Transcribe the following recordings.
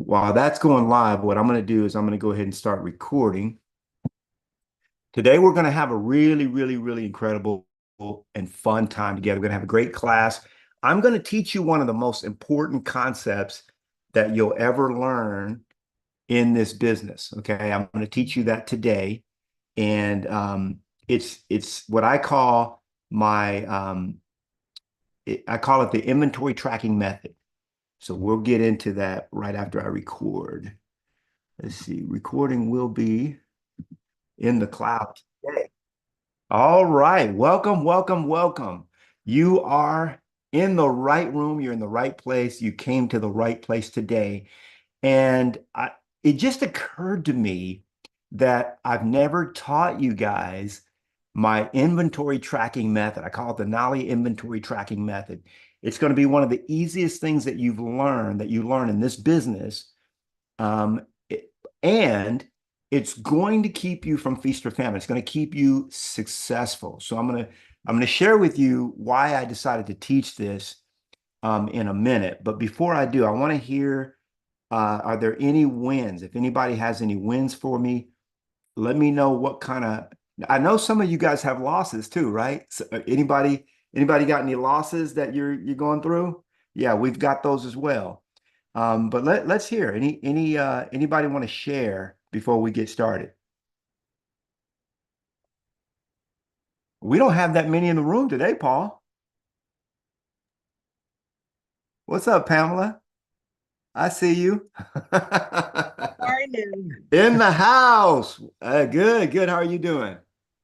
while that's going live, what I'm going to do is I'm going to go ahead and start recording. Today, we're going to have a really, really, really incredible and fun time together. We're going to have a great class. I'm going to teach you one of the most important concepts that you'll ever learn in this business. Okay, I'm going to teach you that today, and it's what I call I call it the inventory tracking method. So we'll get into that right after I record. Let's see, recording will be in the cloud today. All right, welcome, welcome, welcome. You are in the right room. You're in the right place. You came to the right place today. And it just occurred to me that I've never taught you guys my inventory tracking method. I call it the Knolly inventory tracking method. It's going to be one of the easiest things that you learn in this business. Um, it- and it's going to keep you from feast or famine. It's going to keep you successful. So I'm going to share with you why I decided to teach this in a minute. But before I do, I want to hear, are there any wins? If anybody has any wins for me, let me know what kind of, I know some of you guys have losses too, right? So anybody got any losses that you're going through? Yeah, we've got those as well. But let's hear anybody want to share before we get started. We don't have that many in the room today, Paul. What's up, Pamela? I see you. Are you? In the house. Good, good. How are you doing?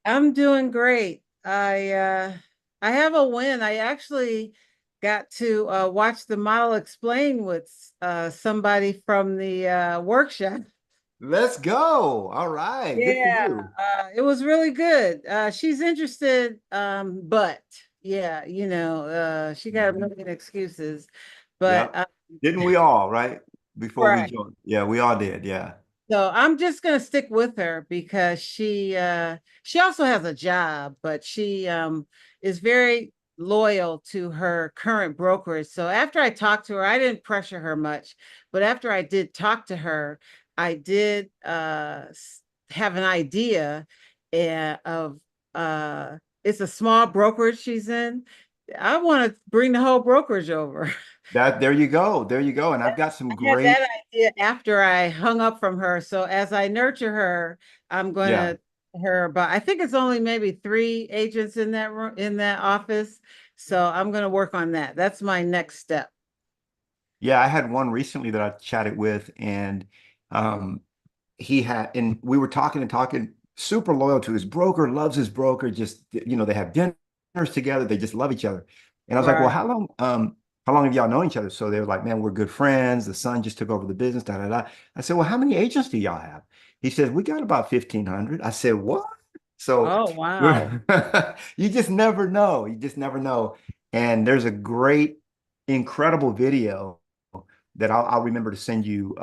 I'm doing great. I have a win. I actually got to watch the model explain with somebody from the workshop. Let's go. All right. Good for Yeah, you. it was really good. She's interested, but yeah, she got a Mhm. million excuses. But Yep. Didn't we all, right? Before we right. joined. Yeah, we all did. Yeah. So I'm just gonna stick with her because she also has a job, but she is very loyal to her current brokerage. So after I talked to her, I didn't pressure her much, but after I did talk to her, I did have an idea of it's a small brokerage she's in. I want to bring the whole brokerage over. That there you go. There you go. And I've got some I had that great, idea after I hung up from her. So as I nurture her, I'm going yeah. to her, but I think it's only maybe three agents in that room, in that office. So I'm going to work on that. That's my next step. Yeah, I had one recently that I chatted with, and and we were talking and talking, super loyal to his broker, loves his broker, just they have dinners together, they just love each other. And I was like, well, Right. how long have y'all known each other? So they were like, man, we're good friends. The son just took over the business, da da da. I said, well, how many agents do y'all have? He says, we got about 1,500. I said, what? So Oh, wow. you just never know. You just never know. And there's a great, incredible video that I'll remember to send you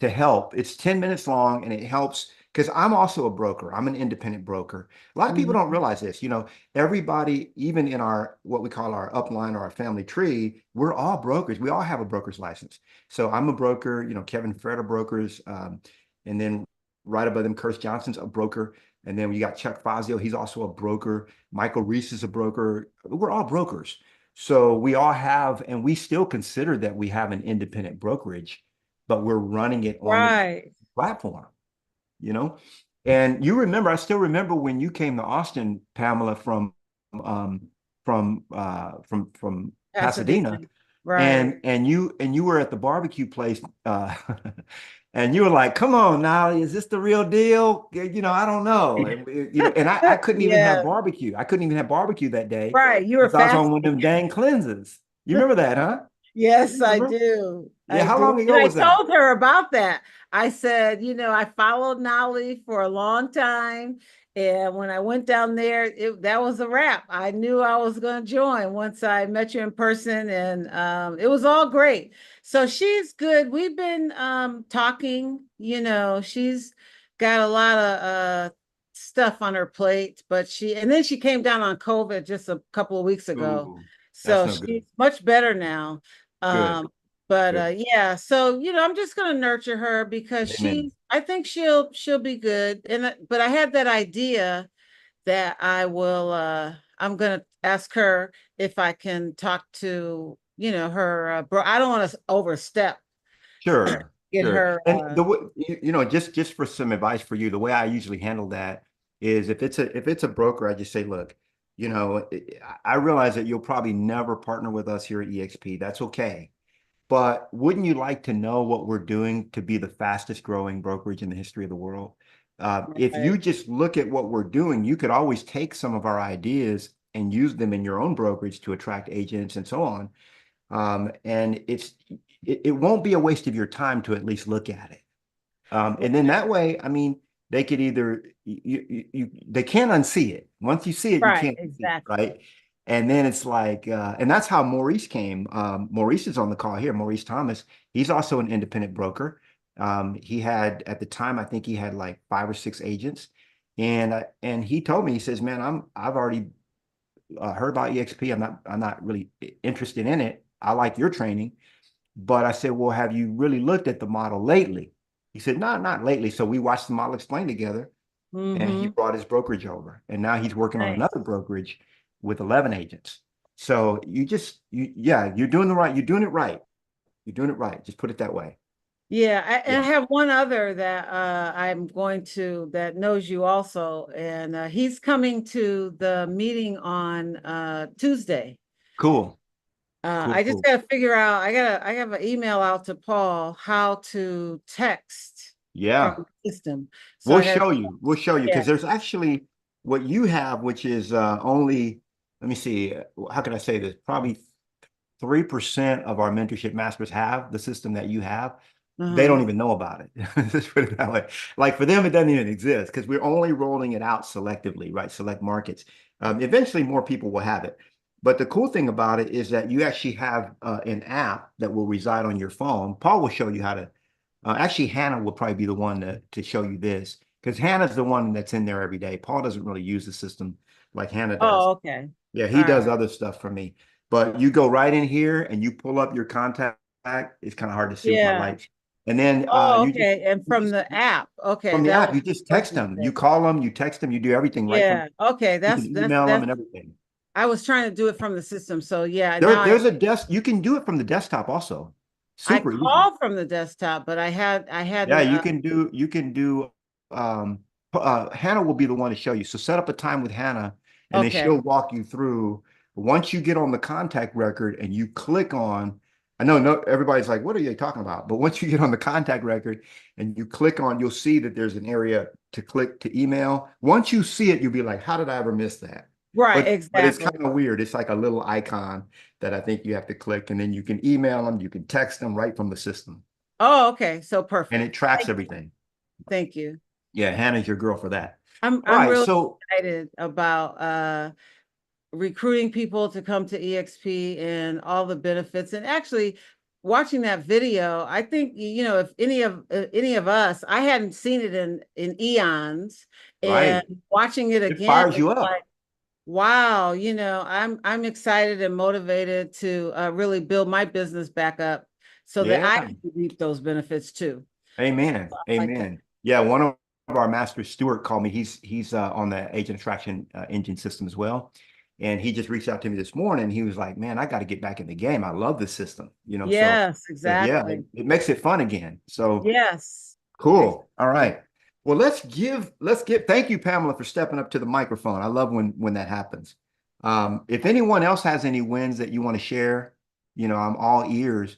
to help. It's 10 minutes long and it helps because I'm also a broker. I'm an independent broker. A lot of people don't Mhm. realize this. Everybody, even in our what we call our upline or our family tree, we're all brokers. We all have a broker's license. So I'm a broker, Kevin and Fred are brokers. And then right above them, Curtis Johnson's a broker. And then we got Chuck Fazio, he's also a broker. Michael Reese is a broker. We're all brokers. So we all have, and we still consider that we have an independent brokerage, but we're running it on the Right. platform, you know? And you remember, I still remember when you came to Austin, Pamela, um from Pasadena, Pasadena. Right. and you were at the barbecue place, and you were like, "Come on now, is this the real deal?" I don't know, and I couldn't even have Yeah. barbecue. I couldn't even have barbecue that day Right. You were because I was on one of fasting. them dang cleanses. You remember that, huh? Yes, You I remember? do. Yeah, I how do. long And ago I was that? told her about that. I said, I followed Nolly for a long time. And when I went down there, that was a wrap. I knew I was going to join once I met you in person, and it was all great. So she's good. We've been talking, she's got a lot of stuff on her plate, and then she came down on COVID just a couple of weeks ago. Ooh, that's So no good. she's much better now. Good. Um, But Good. yeah, so I'm just gonna nurture her because Amen. I think she'll be good. But I had that idea that I'm gonna ask her if I can talk to, her bro. I don't want to overstep, Sure, get sure. her And just for some advice for you, the way I usually handle that is if it's a broker, I just say, look, I realize that you'll probably never partner with us here at EXP. That's okay. But wouldn't you like to know what we're doing to be the fastest growing brokerage in the history of the world? If you right, just look at what we're doing, you could always take some of our ideas and use them in your own brokerage to attract agents and so on. And it won't be a waste of your time to at least look at it. And then that way, I mean, they could either they can't unsee it. Once you see it, you right, can't unsee it, exactly. right? And then it's like, and that's how Maurice came. Maurice is on the call here. Maurice Thomas. He's also an independent broker. He had at the time, I think he had like 5 or 6 agents, and he told me, he says, "Man, I've already heard about EXP. I'm not really interested in it. I like your training." But I said, well, have you really looked at the model lately? He said, no, not lately. So we watched the model explain together, and he Mm-hmm. brought his brokerage over. And now he's working on Nice. another brokerage with 11 agents. So yeah, you're doing it right. You're doing it right. Just put it that way. Yeah, Yeah. and I have one other that I'm going to that knows you also, and he's coming to the meeting on Tuesday. Cool. I Cool. just Cool. gotta figure out. I have an email out to Paul how to text from Yeah. the system. So We'll I gotta, show you. We'll show you yeah. because there's actually what you have, which is only, let me see, how can I say this? Probably 3% of our mentorship masters have the system that you have. They Uh-huh. don't even know about it. Let's put it that way. Like for them, it doesn't even exist because we're only rolling it out selectively, right? Select markets. Eventually, more people will have it. But the cool thing about it is that you actually have an app that will reside on your phone. Paul will show you how to. Actually, Hannah will probably be the one to show you this because Hannah's the one that's in there every day. Paul doesn't really use the system like Hannah does. Oh, okay. Yeah, All he does right. other stuff for me. But you go right in here and you pull up your contact. It's kind of hard to see with my Yeah. lights. And then Oh, you just okay. And you from just the app. Okay, from the that app, was you just I was text gonna them. You say. call them, you text them, you do everything right from. Yeah. Okay. You can email them That's and everything. I was trying to do it from the system. So yeah, There, now there's a desk. You can do it from the desktop also. I Super easy. called from the desktop, but I Yeah, hadn't you can do Hannah will be the one to show you. So set up a time with Hannah and then okay. she'll walk you through. Once you get on the contact record and you click on, I know no everybody's like, what are you talking about? But once you get on the contact record and you click on, you'll see that there's an area to click to email. Once you see it, you'll be like, how did I ever miss that? Right, But it's exactly. kind of weird. It's like a little icon that I think you have to click, and then you can email them, you can text them right from the system, Oh, okay. So and perfect. it tracks Thank everything. thank you. Yeah, Hannah's your girl for that. All I'm right, really so excited about recruiting people to come to EXP and all the benefits. And actually, watching that video, I think if any of us, I hadn't seen it in eons, and right, watching it it again, fires it's you up. like, wow, I'm excited and motivated to really build my business back up so that I Yeah, can reap those benefits too. amen, Like that. amen. Yeah, one of our masters, Stuart, called me. He's on the agent attraction engine system as well, and he just reached out to me this morning. He was like, "Man, I got to get back in the game. I love this system." So Yes, yeah, exactly. it makes it fun again. So Yes, cool. All exactly. right. Well, let's give thank you, Pamela, for stepping up to the microphone. I love when that happens. If anyone else has any wins that you want to share, I'm all ears.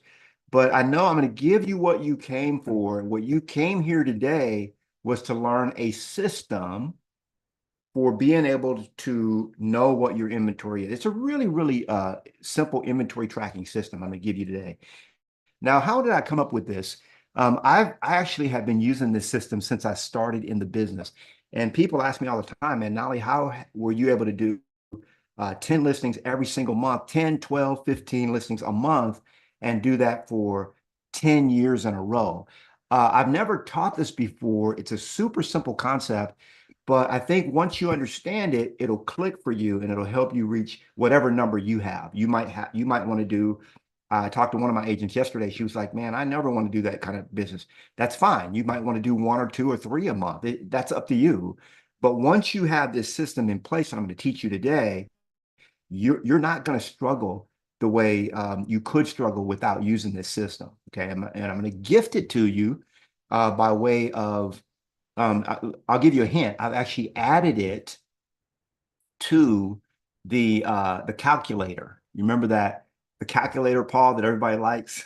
But I know I'm going to give you what you came for. What you came here today was to learn a system for being able to know what your inventory is. It's a really, really simple inventory tracking system I'm going to give you today. Now, how did I come up with this? I actually have been using this system since I started in the business. And people ask me all the time, man, Nolly, how were you able to do 10 listings every single month, 10, 12, 15 listings a month, and do that for 10 years in a row? I've never taught this before. It's a super simple concept, but I think once you understand it, it'll click for you and it'll help you reach whatever number you have. You might want to do I talked to one of my agents yesterday. She was like, man, I never want to do that kind of business. That's fine. You might want to do one or two or three a month. That's up to you. But once you have this system in place, and I'm going to teach you today, you're not going to struggle the way you could struggle without using this system. Okay. And I'm going to gift it to you by way of, I'll give you a hint. I've actually added it to the calculator. You remember that the calculator, Paul, that everybody likes?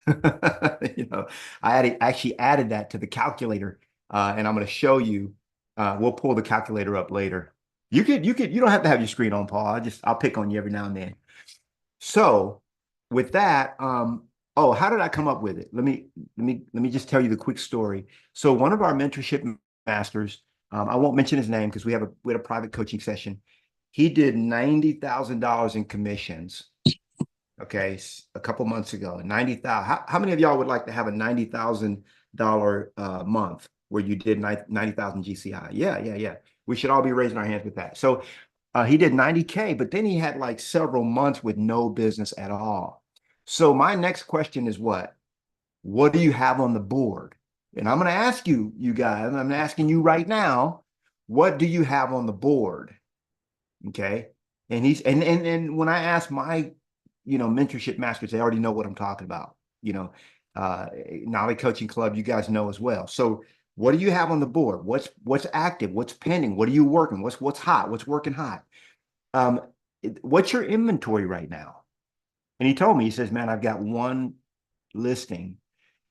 You know, actually added that to the calculator, and I'm going to show you. We'll pull the calculator up later. You don't have to have your screen on, Paul. I'll pick on you every now and then. So with that, oh, how did I come up with it? Let me just tell you the quick story. So one of our mentorship masters, I won't mention his name because we had a private coaching session. He did $90,000 in commissions. Okay, a couple months ago, 90,000. How many of y'all would like to have a $90,000 month where you did 90,000 GCI? Yeah. We should all be raising our hands with that. So he did 90K, but then he had like several months with no business at all. So my next question is what? What do you have on the board? And I'm going to ask you guys, and I'm asking you right now, what do you have on the board? Okay. And when I ask my, mentorship masters, they already know what I'm talking about. Knolly Coaching Club, you guys know as well. So what do you have on the board? What's active? What's pending? What are you working? What's hot? What's working hot? Um, what's your inventory right now? And he told me, he says, man, I've got one listing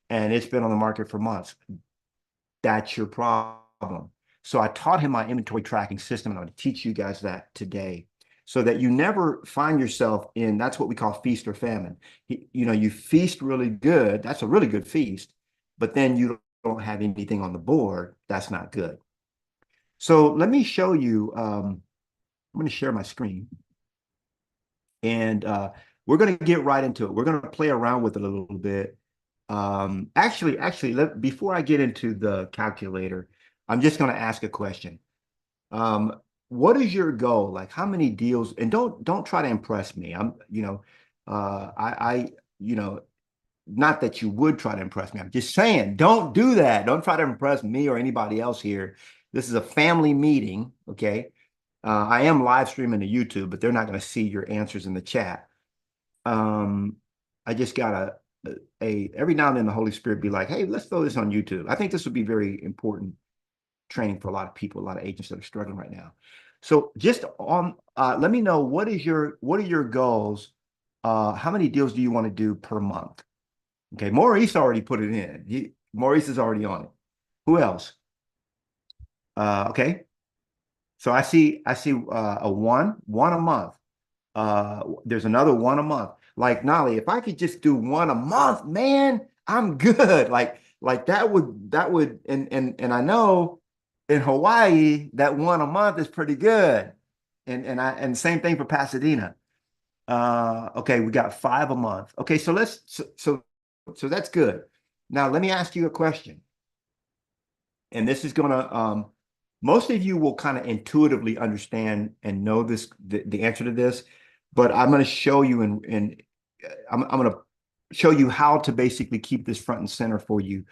and it's been on the market for months. That's your problem. So I taught him my inventory tracking system, and I'm going to teach you guys that today so that you never find yourself in, that's what we call feast or famine. You feast really good. That's a really good feast, but then you don't have anything on the board. That's not good. So let me show you, I'm going to share my screen, and we're going to get right into it. We're going to play around with it a little bit. Actually, before I get into the calculator, I'm just going to ask a question. What is your goal? Like, how many deals? And don't try to impress me. Not that you would try to impress me. I'm just saying, don't do that. Don't try to impress me or anybody else here. This is a family meeting, okay? I am live streaming to YouTube, but they're not going to see your answers in the chat. I just got every now and then the Holy Spirit be like, hey, let's throw this on YouTube. I think this would be very important training for a lot of people, a lot of agents that are struggling right now. So just on, let me know, what are your goals? How many deals do you want to do per month? Okay, Maurice already put it in. Maurice is already on it. Who else? Okay. So I see a one a month. There's another one a month. Like, Nolly, if I could just do one a month, man, I'm good. Like that would, and I know in Hawaii that one a month is pretty good. And same thing for Pasadena. Okay, we got 5 a month. Okay, so so that's good. Now let me ask you a question. And this is gonna most of you will kind of intuitively understand and know the answer to this, but I'm going to show you and I'm going to show you how to basically keep this front and center for you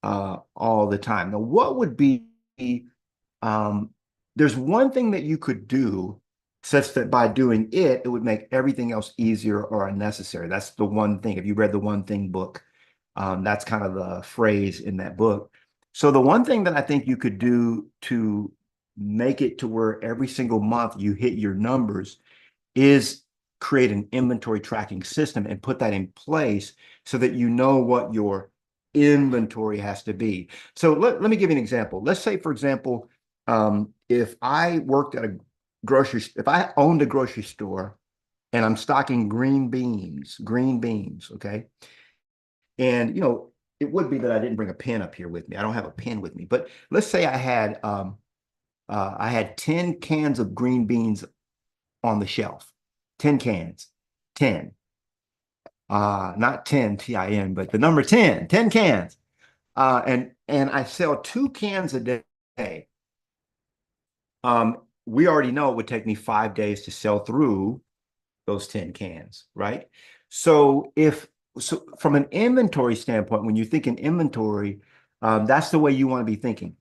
all the time. Now, what would be there's one thing that you could do such that by doing it, it would make everything else easier or unnecessary. That's the one thing. If you read the One Thing book, that's kind of the phrase in that book. So the one thing that I think you could do to make it to where every single month you hit your numbers is create an inventory tracking system and put that in place so that you know what your inventory has to be. So let me give you an example. Let's say, for example, if I worked at if I owned a grocery store and I'm stocking green beans, okay? And, it would be that I didn't bring a pen up here with me. I don't have a pen with me, but let's say I had 10 cans of green beans on the shelf, 10 cans, 10, not 10 TIN, but the number 10 cans. And I sell 2 cans a day. We already know it would take me 5 days to sell through those 10 cans, right? So so from an inventory standpoint, when you think in inventory, that's the way you want to be thinking.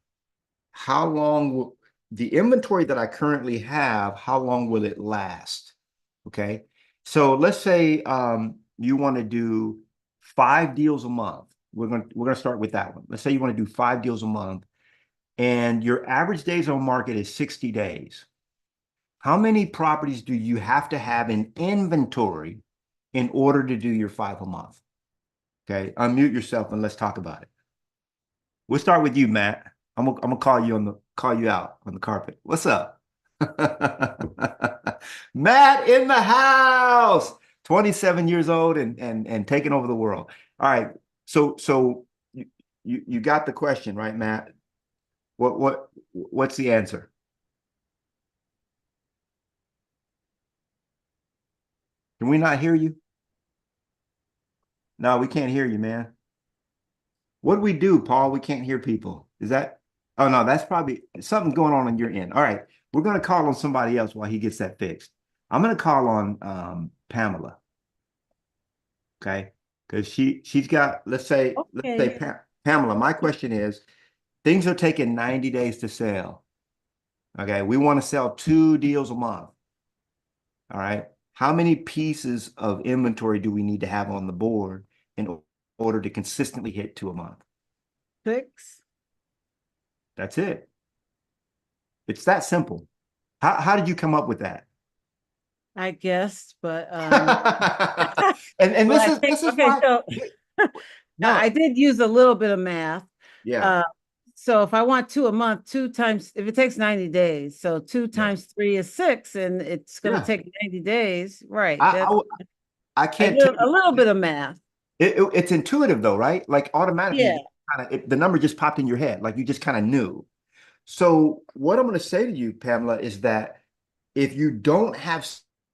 How long will the inventory that I currently have, how long will it last? Okay. So let's say you want to do 5 deals a month. We're gonna start with that one. Let's say you want to do 5 deals a month, and your average days on market is 60 days. How many properties do you have to have in inventory in order to do your 5 a month? Okay, unmute yourself and let's talk about it. We'll start with you, Matt. I'm gonna call you out on the carpet. What's up? Matt in the house, 27 years old and taking over the world. All right. So you got the question, right, Matt? What's the answer? Can we not hear you? No, we can't hear you, man. What do we do, Paul? We can't hear people. Is that? Oh no, that's probably something going on your end. All right, we're gonna call on somebody else while he gets that fixed. I'm gonna call on Pamela, okay? Because she's got, let's say Okay. Pamela. My question is, things are taking 90 days to sell. Okay, we want to sell 2 deals a month. All right. How many pieces of inventory do we need to have on the board in order to consistently hit 2 a month? 6, That's it. It's that simple. How did you come up with that? I guess, but And but this I is think this is okay, why so no, I did use a little bit of math. yeah, Uh, so if I want 2 a month, two times, if it takes 90 days, so two yeah, times three is 6, and it's going to yeah. take 90 days. Right. I That's I, I I can't did tell a you. little bit of math. It's intuitive though, right? Like automatically, Yeah. you kind of the number just popped in your head, like you just kind of knew. So what I'm going to say to you, Pamela, is that if you don't have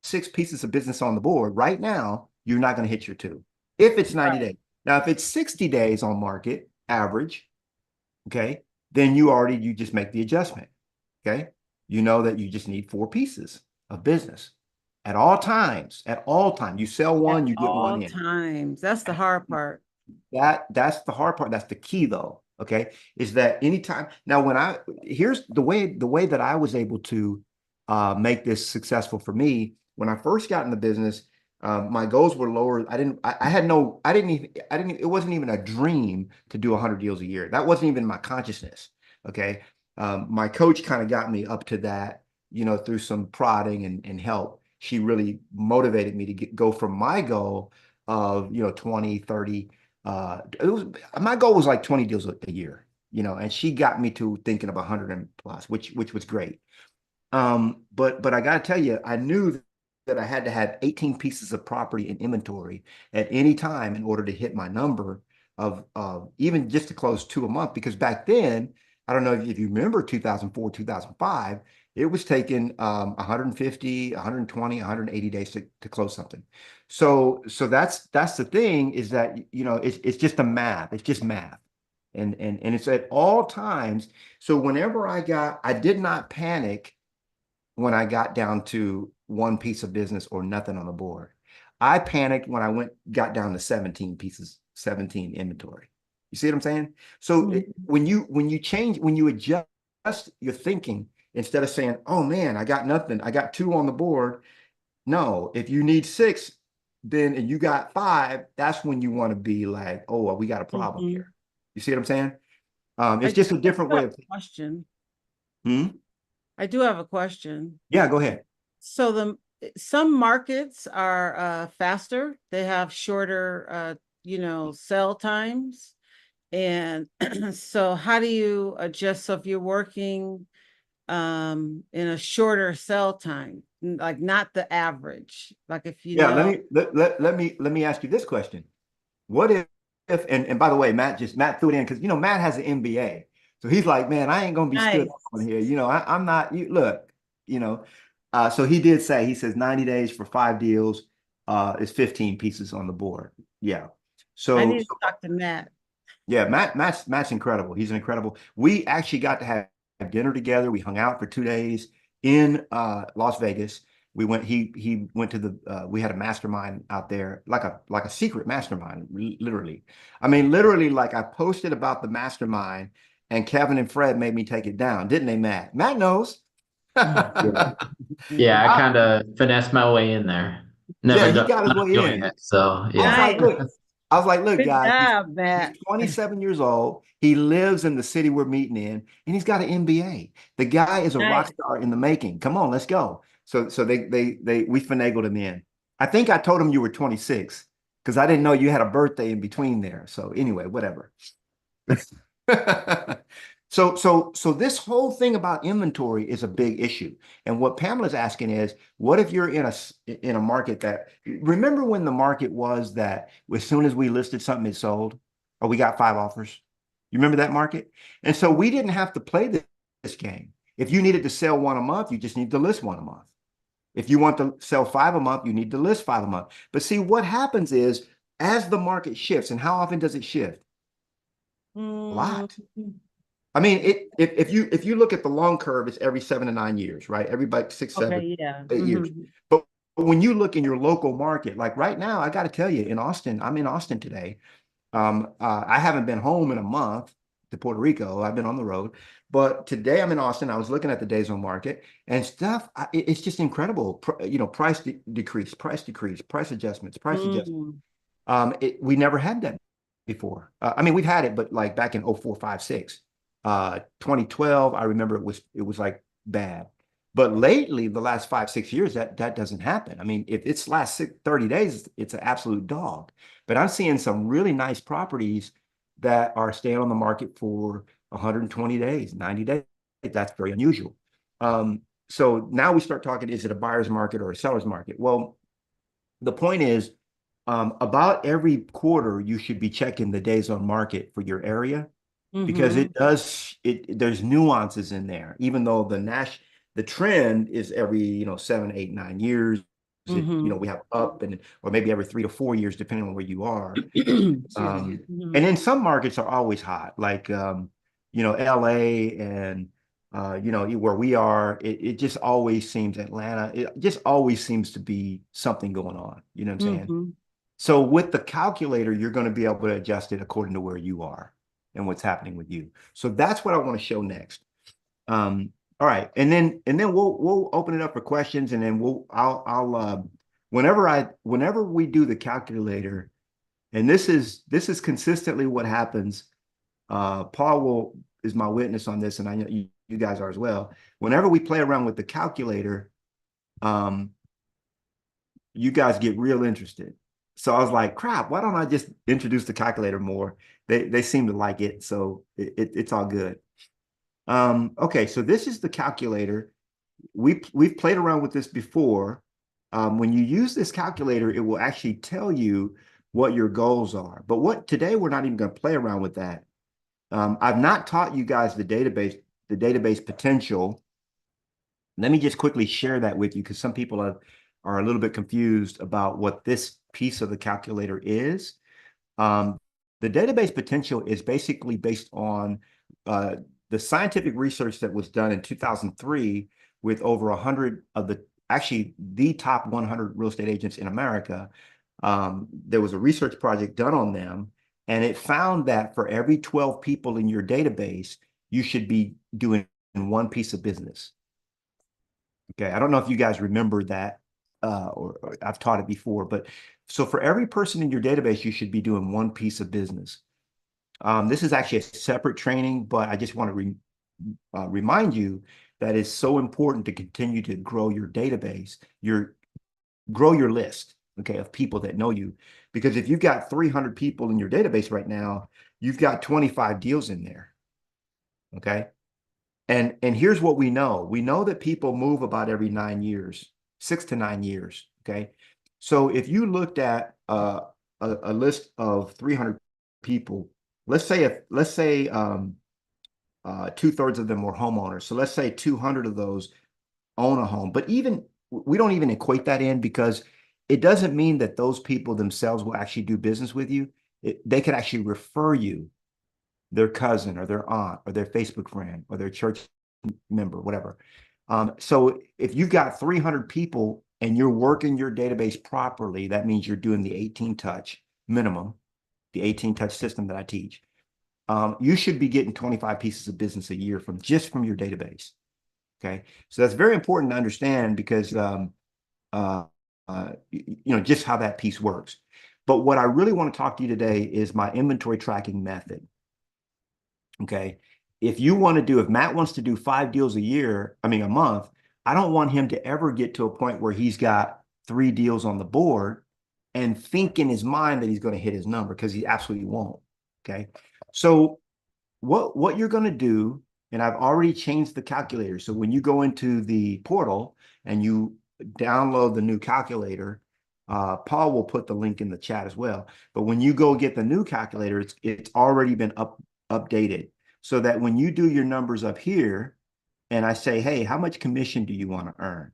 6 pieces of business on the board right now, you're not going to hit your two. If it's 90 Right. days. Now, if it's 60 days on market average, okay, then you just make the adjustment. Okay. You know that you just need 4 pieces of business at all times. At all times. You sell At one, you get one all in. times. That's the hard part. That's the hard part. That's the key though. Okay. Is that anytime now when here's the way that I was able to make this successful for me when I first got in the business, my goals were lower. I had no, I didn't, it wasn't even a dream to do 100 deals a year. That wasn't even my consciousness. Okay. My coach kind of got me up to that, through some prodding and help. She really motivated me to go from my goal of, 20, 30. It was my goal was like 20 deals a year, and she got me to thinking of 100 and plus, which was great. But I got to tell you, I knew that I had to have 18 pieces of property in inventory at any time in order to hit my number of even just to close 2 a month. Because back then, I don't know if you remember 2004, 2005, it was taking 150, 120, 180 days to close something. So that's the thing is that it's just a math. It's just math. And it's at all times. So whenever I did not panic when I got down to 1 piece of business or nothing on the board. I panicked when got down to 17 pieces, 17 inventory. You see what I'm saying? So Mhm. when you adjust your thinking, instead of saying, oh man, I got nothing, I got 2 on the board. No, if you need 6, then and you got 5, that's when you want to be like, oh, well, we got a problem Mhm. here. You see what I'm saying? I, It's just a I different do way have of a question. hmm? I do have a question. Yeah, go ahead. So some markets are faster. They have shorter sell times. And so how do you adjust? So if you're working in a shorter sell time, like not the average, like if you Yeah, let know. me let me ask you this question. What if and by the way, Matt threw it in because Matt has an MBA. So he's like, man, I ain't gonna be stood up on Nice. here. I'm not you look, you know. So he says 90 days for 5 deals is 15 pieces on the board. Yeah. I So, need to talk to Matt. yeah, Matt's incredible. He's an incredible. We actually got to have dinner together. We hung out for 2 days in Las Vegas. he went to the we had a mastermind out there, like a secret mastermind, literally. I mean, literally, like I posted about the mastermind, and Kevin and Fred made me take it down, didn't they, Matt? Matt knows. Yeah. I, Yeah, I kind of finessed my way in there. yeah, Never he done got his not way doing in. it. So I was yeah. like, Nice. look, I was like, look, Good guys, job, he's Matt. 27 years old. He lives in the city we're meeting in, and he's got an MBA. The guy is a rock Nice. star in the making. Come on, let's go. So we finagled him in. I think I told him you were 26 because I didn't know you had a birthday in between there. So anyway, whatever. So this whole thing about inventory is a big issue. And what Pamela's asking is, what if you're in a market that, remember when the market was that as soon as we listed something, it sold, or we got 5 offers? You remember that market? And so we didn't have to play this game. If you needed to sell one a month, you just need to list one a month. If you want to sell 5 a month, you need to list 5 a month. But see, what happens is as the market shifts, and how often does it shift? A Mm, lot. I mean, if you look at the long curve, it's every 7 to 9 years, right? Everybody 6, 7, okay, yeah. 8 years. But when you look in your local market, like right now, I got to tell you, in Austin, I'm in Austin today. I haven't been home in a month to Puerto Rico. I've been on the road, but today I'm in Austin. I was looking at the days on market and stuff. It's just incredible. Price decrease, price decrease, price adjustments, price adjustments. Mm, We never had that before. I mean, we've had it, but like back in 04, 5, 6, 2012, I remember it was like bad. But lately, the last 5, 6 years, that doesn't happen. I mean, if it's last 30 days, it's an absolute dog. But I'm seeing some really nice properties that are staying on the market for 120 days, 90 days. That's very unusual. So now we start talking, is it a buyer's market or a seller's market? Well, the point is, about every quarter, you should be checking the days on market for your area because mm-hmm, there's nuances in there, even though the trend is every, 7, 8, 9 years. mm-hmm. We have up or maybe every 3 to 4 years, depending on where you are. Excuse me. And then some markets are always hot, like LA and where we are, it just always seems Atlanta, it just always seems to be something going on. You know what I'm saying? Mm-hmm. So with the calculator, you're going to be able to adjust it according to where you are and what's happening with you. So that's what I want to show next. All right, and then we'll open it up for questions, and then I'll whenever we do the calculator, and this is consistently what happens. Paul is my witness on this, and I know you guys are as well. Whenever we play around with the calculator, um, you guys get real interested. So I was like, crap, why don't I just introduce the calculator more? They seem to like it, so it's all good. Okay, so this is the calculator. We've played around with this before. When you use this calculator, it will actually tell you what your goals are. But today we're not even going to play around with that. I've not taught you guys the database potential. Let me just quickly share that with you because some people are a little bit confused about what this piece of the calculator is. The database potential is basically based on the scientific research that was done in 2003 with over 100 of the top 100 real estate agents in America. There was a research project done on them, and it found that for every 12 people in your database, you should be doing one piece of business. Okay, I don't know if you guys remember that, or I've taught it before, but so for every person in your database, you should be doing one piece of business. This is actually a separate training, but I just want to remind you that it's so important to continue to grow your database, grow your list, okay, of people that know you. Because if you've got 300 people in your database right now, you've got 25 deals in there, okay? And here's what we know. We know that people move about every 9 years, 6 to 9 years, okay? So if you looked at a list of 300 people, let's say 2/3 of them were homeowners. So let's say 200 of those own a home. But even we don't even equate that in because it doesn't mean that those people themselves will actually do business with you. They could actually refer you their cousin or their aunt or their Facebook friend or their church member, whatever. So if you've got 300 people and you're working your database properly, that means you're doing the 18 touch minimum, the 18 touch system that I teach. You should be getting 25 pieces of business a year from your database. Okay. So that's very important to understand because, just how that piece works. But what I really want to talk to you today is my inventory tracking method. Okay. If Matt wants to do 5 deals a month, I don't want him to ever get to a point where he's got 3 deals on the board and think in his mind that he's going to hit his number, because he absolutely won't. Okay. So what you're going to do, and I've already changed the calculator. So when you go into the portal and you download the new calculator, Paul will put the link in the chat as well. But when you go get the new calculator, it's already been updated, so that when you do your numbers up here and I say, hey, how much commission do you want to earn?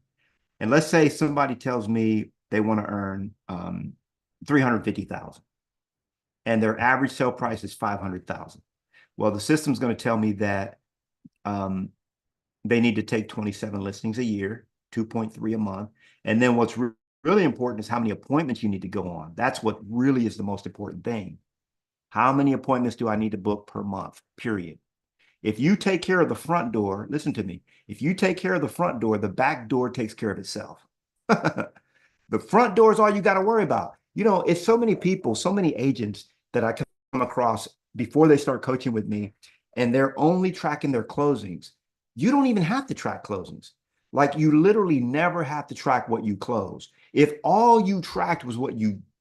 And let's say somebody tells me they want to earn 350,000 and their average sale price is 500,000. Well, the system's going to tell me that they need to take 27 listings a year, 2.3 a month. And then what's really important is how many appointments you need to go on. That's what really is the most important thing. How many appointments do I need to book per month, period? If you take care of the front door, listen to me. If you take care of the front door, the back door takes care of itself. The front door is all you got to worry about. It's so many people, so many agents that I come across before they start coaching with me, and they're only tracking their closings. You don't even have to track closings. Like, you literally never have to track what you close. If all you tracked was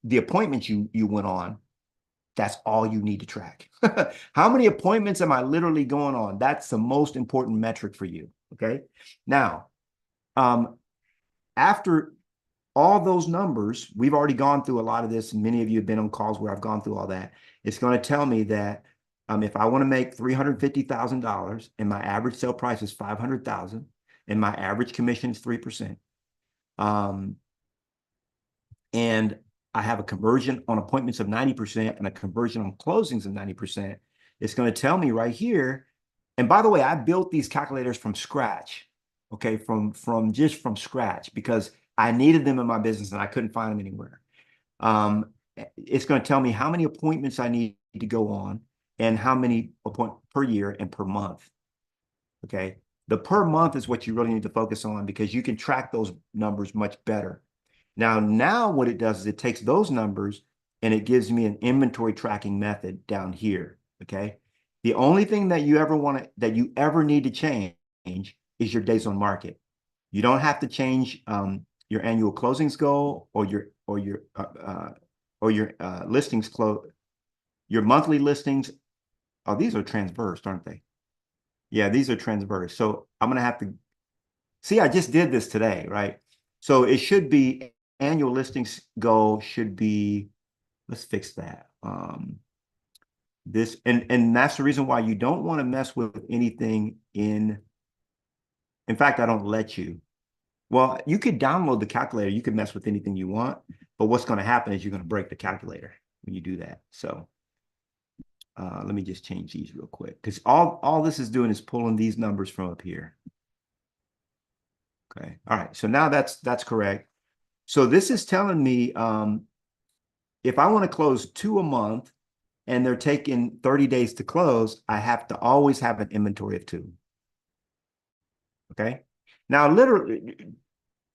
the appointments you went on, that's all you need to track. How many appointments am I literally going on? That's the most important metric for you. Okay. Now, after all those numbers, we've already gone through a lot of this, and many of you have been on calls where I've gone through all that. It's going to tell me that if I want to make $350,000 and my average sale price is 500,000 and my average commission is 3%, and I have a conversion on appointments of 90% and a conversion on closings of 90%, it's going to tell me right here. And by the way, I built these calculators from scratch. Okay, from scratch, because I needed them in my business and I couldn't find them anywhere. It's going to tell me how many appointments I need to go on and how many appointments per year and per month. Okay, the per month is what you really need to focus on, because you can track those numbers much better. Now what it does is it takes those numbers and it gives me an inventory tracking method down here. Okay, the only thing that you ever need to change is your days on market. You don't have to change your annual closings goal or your listings your monthly listings. Oh, these are transverse, aren't they? Yeah, these are transverse. So I'm gonna have to see. I just did this today, right? So it should be annual listings goal should be. Let's fix that. This and that's the reason why you don't want to mess with anything in. In fact, I don't let you. Well, you could download the calculator. You can mess with anything you want, but what's going to happen is you're going to break the calculator when you do that. So let me just change these real quick, because all this is doing is pulling these numbers from up here. Okay. All right. So now that's correct. So this is telling me if I want to close 2 a month and they're taking 30 days to close, I have to always have an inventory of 2. Okay. Now,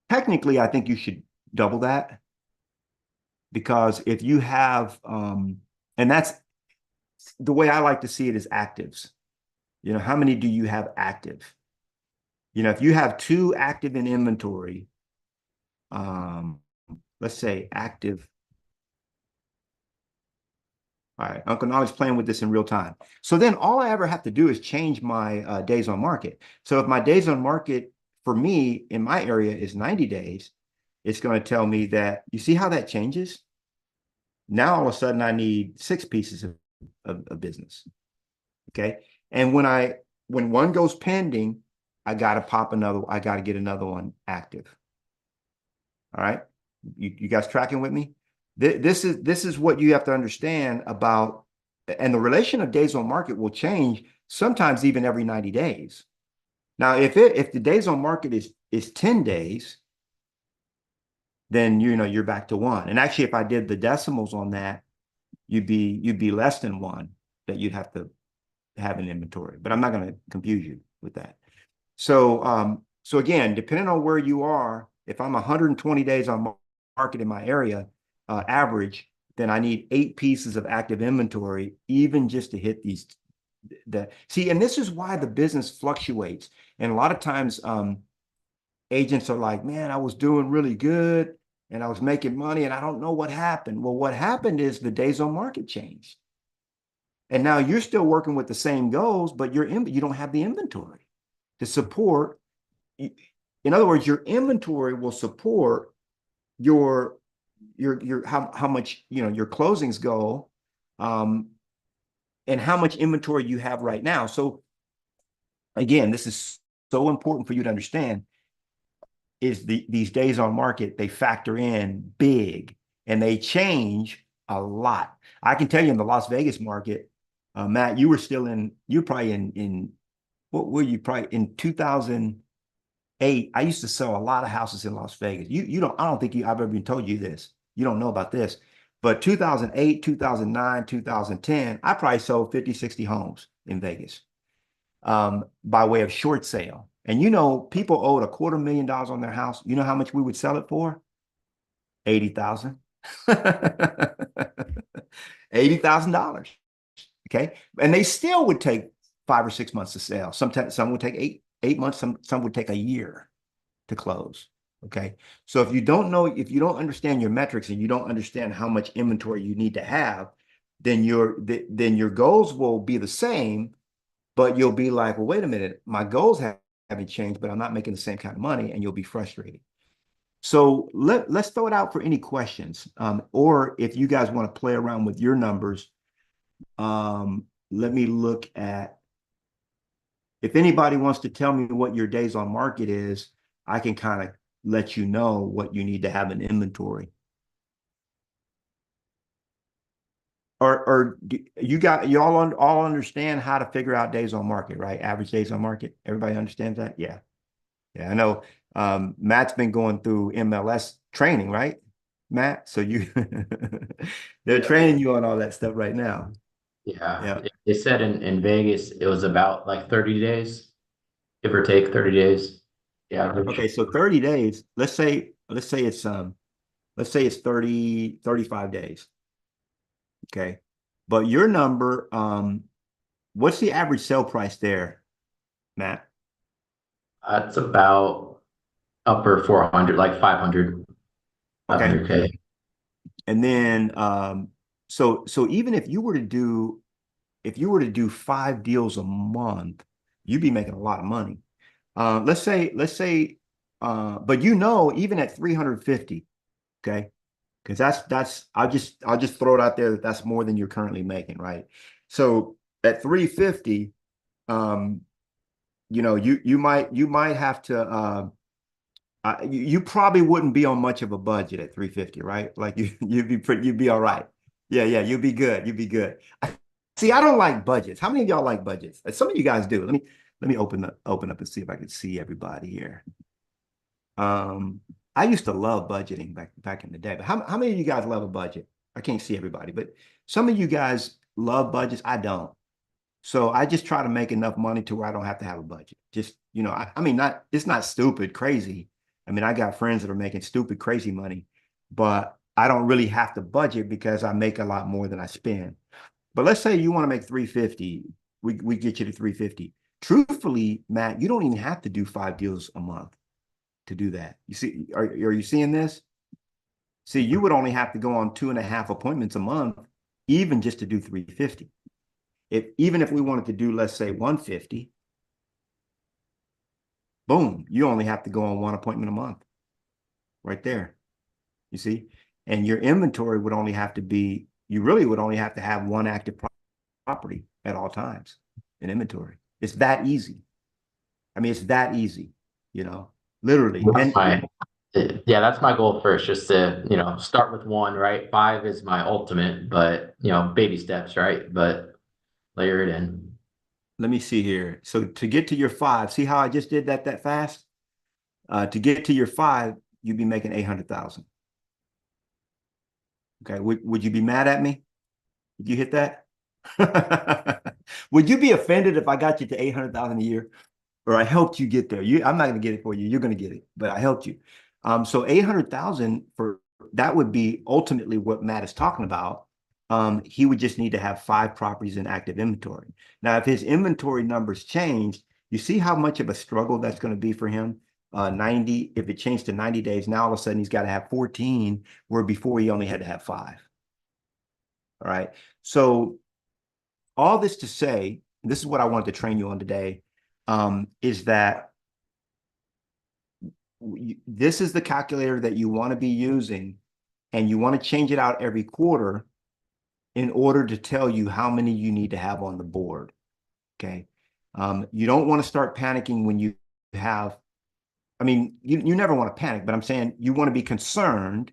technically, I think you should double that, because if you have, and that's the way I like to see it, is actives. How many do you have active? If you have 2 active in inventory, let's say active. All right, Uncle Knolly's playing with this in real time. So then all I ever have to do is change my days on market. So if my days on market for me in my area is 90 days, it's going to tell me that, you see how that changes? Now all of a sudden I need 6 pieces of business. Okay. And when one goes pending, I got to get another one active. All right. You guys tracking with me? This is what you have to understand about, and the relation of days on market will change sometimes even every 90 days. Now, if the days on market is 10 days, then you're back to one. And actually, if I did the decimals on that, you'd be less than one that you'd have to have in inventory. But I'm not going to confuse you with that. So again, depending on where you are, if I'm 120 days on market in my area, average, then I need 8 pieces of active inventory, even just to hit these. See, and this is why the business fluctuates. And a lot of times, agents are like, man, I was doing really good and I was making money and I don't know what happened. Well, what happened is the days on market changed. And now you're still working with the same goals, but you don't have the inventory to support. In other words, your inventory will support your how much your closings goal, and how much inventory you have right now. So again, this is so important for you to understand, is these days on market, they factor in big and they change a lot. I can tell you in the Las Vegas market, Matt, you're probably in what were you probably in 2008? I used to sell a lot of houses in Las Vegas. I don't think I've ever been told you this. You don't know about this, but 2008, 2009, 2010, I probably sold 50, 60 homes in Vegas, by way of short sale. And people owed $250,000 on their house. You know how much we would sell it for? 80,000. $80,000. Okay. And they still would take 5 or 6 months to sell. Sometimes some would take eight months, some would take a year to close. Okay. So if you don't understand your metrics and you don't understand how much inventory you need to have, then your goals will be the same, but you'll be like, well, wait a minute, my goals haven't changed, but I'm not making the same kind of money, and you'll be frustrated. So let's throw it out for any questions, or if you guys want to play around with your numbers. Let me look at, if anybody wants to tell me what your days on market is, I can kind of let you know what you need to have in inventory. Or you all understand how to figure out days on market, right? Average days on market. Everybody understands that? Yeah. Yeah, I know. Matt's been going through MLS training, right, Matt? So they're training you on all that stuff right now. Yeah. Yeah. They said in Vegas, it was about like 30 days, give or take 30 days. Yeah. Okay, so 30 days, let's say it's 35 days. Okay. But your number, what's the average sale price there, Matt? That's about upper 400, like 500, Okay. 500K. And then, so even if you were to do 5 deals a month, you'd be making a lot of money. Let's say, but even at 350, okay, because I'll just throw it out there that that's more than you're currently making, right? So at 350, you might have to, you probably wouldn't be on much of a budget at 350, right? Like you'd be all right. Yeah, you'd be good. You'd be good. See, I don't like budgets. How many of y'all like budgets? Some of you guys do. Let me open up and see if I can see everybody here. I used to love budgeting back in the day, but how many of you guys love a budget? I can't see everybody, but some of you guys love budgets. I don't. So I just try to make enough money to where I don't have to have a budget. Just, I mean, it's not stupid, crazy. I mean, I got friends that are making stupid, crazy money, but I don't really have to budget because I make a lot more than I spend. But let's say you want to make 350. We get you to 350. Truthfully, Matt, you don't even have to do 5 deals a month to do that. You see, are you seeing this? See, you would only have to go on 2.5 appointments a month, even just to do 350. Even if we wanted to do, let's say, 150, boom, you only have to go on 1 appointment a month right there. You see? And your inventory would only have to be, you really would only have to have 1 active property at all times in inventory. It's that easy. I mean, it's that easy, literally. Yeah, that's my goal first, just to, start with 1, right? 5 is my ultimate, but, baby steps, right? But layer it in. let me see here. So to get to your 5, see how I just did that fast? To get to your 5, you'd be making 800,000. Okay, would you be mad at me? Did you hit that? Would you be offended if I got you to 800,000 a year? Or I helped you get there. I'm not going to get it for you. You're going to get it, but I helped you. So 800,000 for that would be ultimately what Matt is talking about. He would just need to have 5 properties in active inventory. Now, if his inventory numbers change, you see how much of a struggle that's going to be for him. 90, if it changed to 90 days, now all of a sudden he's got to have 14, where before he only had to have 5. All right. So all this to say, this is what I wanted to train you on today, is that this is the calculator that you want to be using, and you want to change it out every quarter in order to tell you how many you need to have on the board. Okay. You don't want to start panicking when you have, I mean, you never want to panic, but I'm saying you want to be concerned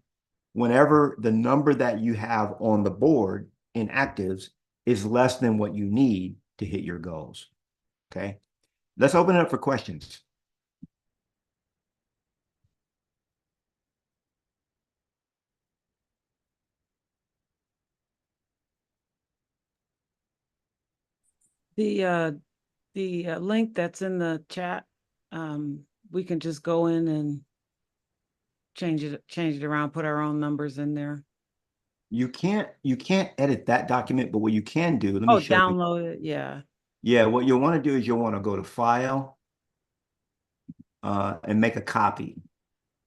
whenever the number that you have on the board in actives is less than what you need to hit your goals. Okay. Let's open it up for questions. The link that's in the chat, we can just go in and change it around, put our own numbers in there. You can't edit that document, but what you can do, let me show you. Download it. Yeah. Yeah, what you'll want to do is you'll want to go to File and make a copy.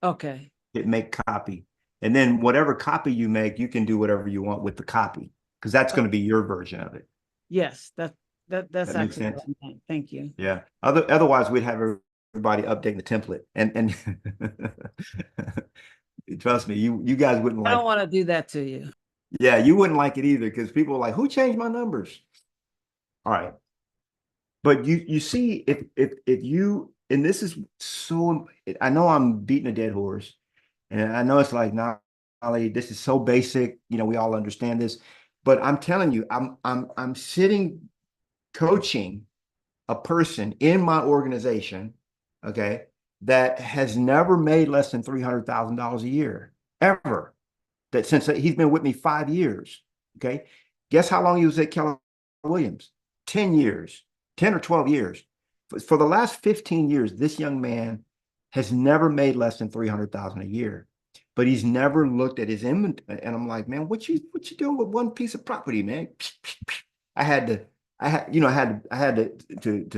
Okay. Hit Make Copy. And then whatever copy you make, you can do whatever you want with the copy, because that's going to be your version of it. Yes, that's That makes sense. what I meant. Thank you. Yeah. Otherwise, we'd have everybody updating the template. And trust me, you guys wouldn't I like don't want to do that to you. Yeah, you wouldn't like it either, because people are like, who changed my numbers? All right. But you see, if you, and this is so, I know I'm beating a dead horse, and I know it's like, nah, Ollie, this is so basic, we all understand this, but I'm telling you, I'm sitting coaching a person in my organization, okay, that has never made less than $300,000 a year, ever. That since he's been with me 5 years, okay? Guess how long he was at Keller Williams? 10 years, 10 or 12 years. For the last 15 years, this young man has never made less than 300,000 a year, but he's never looked at his inventory. And I'm like, man, what you doing with one piece of property, man? I had to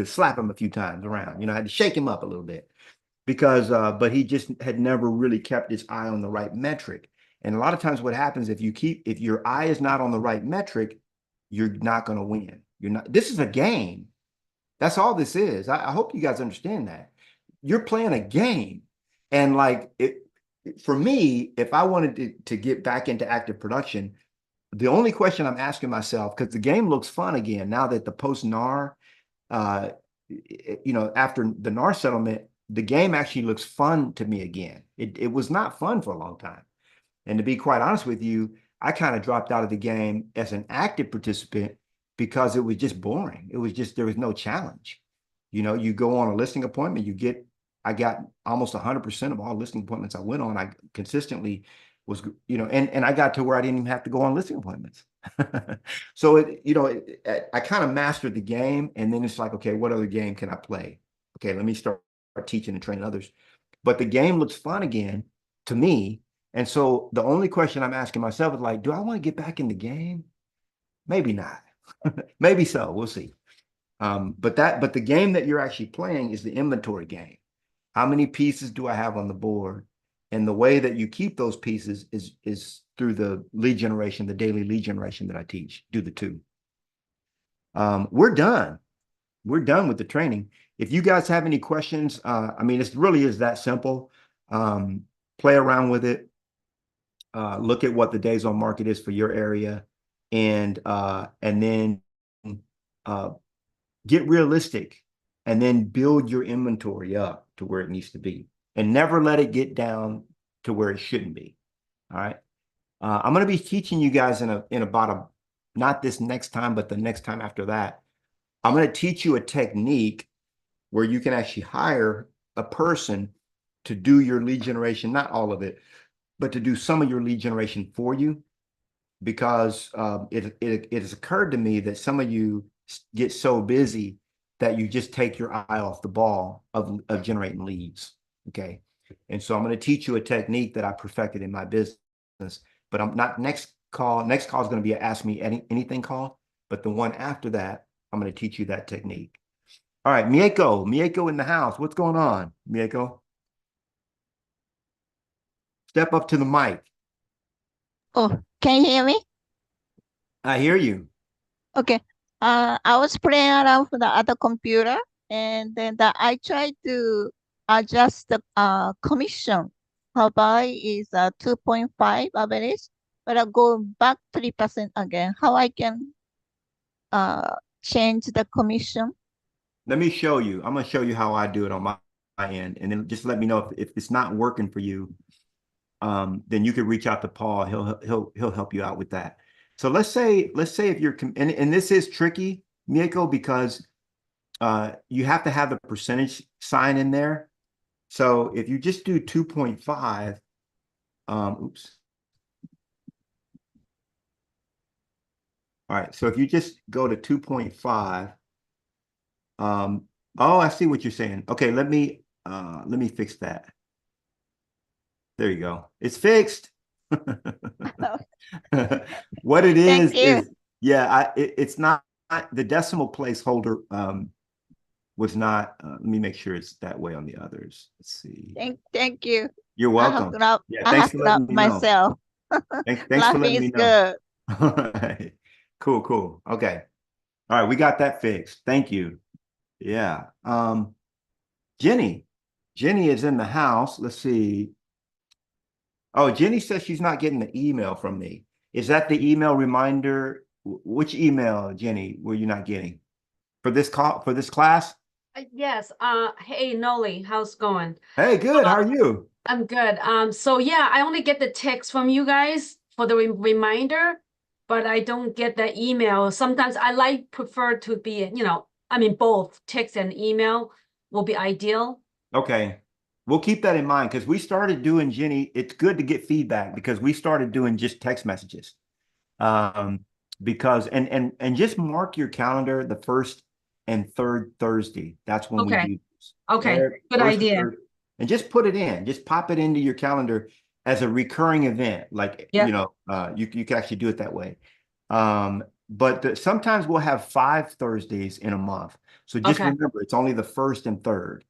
slap him a few times around. I had to shake him up a little bit, because but he just had never really kept his eye on the right metric. And a lot of times what happens, if your eye is not on the right metric, you're not going to win. This is a game. That's all this is. I hope you guys understand that. You're playing a game. And like for me, if I wanted to get back into active production, the only question I'm asking myself, because the game looks fun again, now that the post-NAR, after the NAR settlement, the game actually looks fun to me again. It was not fun for a long time. And to be quite honest with you, I kind of dropped out of the game as an active participant because it was just boring. It was just, there was no challenge. You go on a listing appointment, I got almost 100% of all listing appointments I went on. I consistently was, and I got to where I didn't even have to go on listing appointments. So I kind of mastered the game, and then it's like, okay, what other game can I play? Okay, let me start teaching and training others. But the game looks fun again to me. And so the only question I'm asking myself is like, do I want to get back in the game? Maybe not. Maybe so. We'll see. But the game that you're actually playing is the inventory game. How many pieces do I have on the board? And the way that you keep those pieces is through the lead generation, the daily lead generation that I teach. Do the 2. We're done. We're done with the training. If you guys have any questions, it really is that simple. Play around with it. Look at what the days on market is for your area, and then get realistic, and then build your inventory up to where it needs to be, and never let it get down to where it shouldn't be. All right. I'm going to be teaching you guys in about not this next time, but the next time after that, I'm going to teach you a technique where you can actually hire a person to do your lead generation, not all of it, but to do some of your lead generation for you. Because it has occurred to me that some of you get so busy that you just take your eye off the ball of generating leads. Okay. And so I'm going to teach you a technique that I perfected in my business, but I'm not next call. Next call is going to be a ask me anything call, but the one after that, I'm going to teach you that technique. All right, Mieko in the house. What's going on, Mieko? Step up to the mic. Oh, can you hear me? I hear you. Okay. I was playing around with the other computer, and then I tried to adjust the commission. Her buy is 2.5 average, but I go back 3% again. How I can change the commission? Let me show you. I'm going to show you how I do it on my end, and then just let me know if it's not working for you. Then you could reach out to Paul. He'll help you out with that. So let's say if you're and this is tricky, Mieko, because you have to have the percentage sign in there. So if you just do 2.5, oops. All right. So if you just go to 2.5, oh, I see what you're saying. Okay, let me fix that. There you go. It's fixed. What it Thank you. is yeah, it's not the decimal placeholder was not let me make sure it's that way on the others. Let's see. Thank you. You're welcome. Yeah, I thanks have for letting grabbed me know. myself. Thanks for Laughing letting is me know. good. All right. Cool. Okay. All right, we got that fixed. Thank you. Yeah. Jenny is in the house. Let's see. Oh, Jenny says she's not getting the email from me. Is that the email reminder? Which email, Jenny, were you not getting? For this class? Yes. Hey, Knolly, how's it going? Hey, good. How are you? I'm good. So yeah, I only get the text from you guys for the reminder, but I don't get the email. Sometimes I prefer to be, both text and email will be ideal. Okay. We'll keep that in mind because we started doing, Jenny, it's good to get feedback because we started doing just text messages. Because and just mark your calendar the first and third Thursday. That's when we Okay. do this. Okay. Good First and idea. third. And just put it in. Just pop it into your calendar as a recurring event. Like, Yeah. you can actually do it that way. But sometimes we'll have 5 Thursdays in a month. So just Okay. remember, it's only the first and third.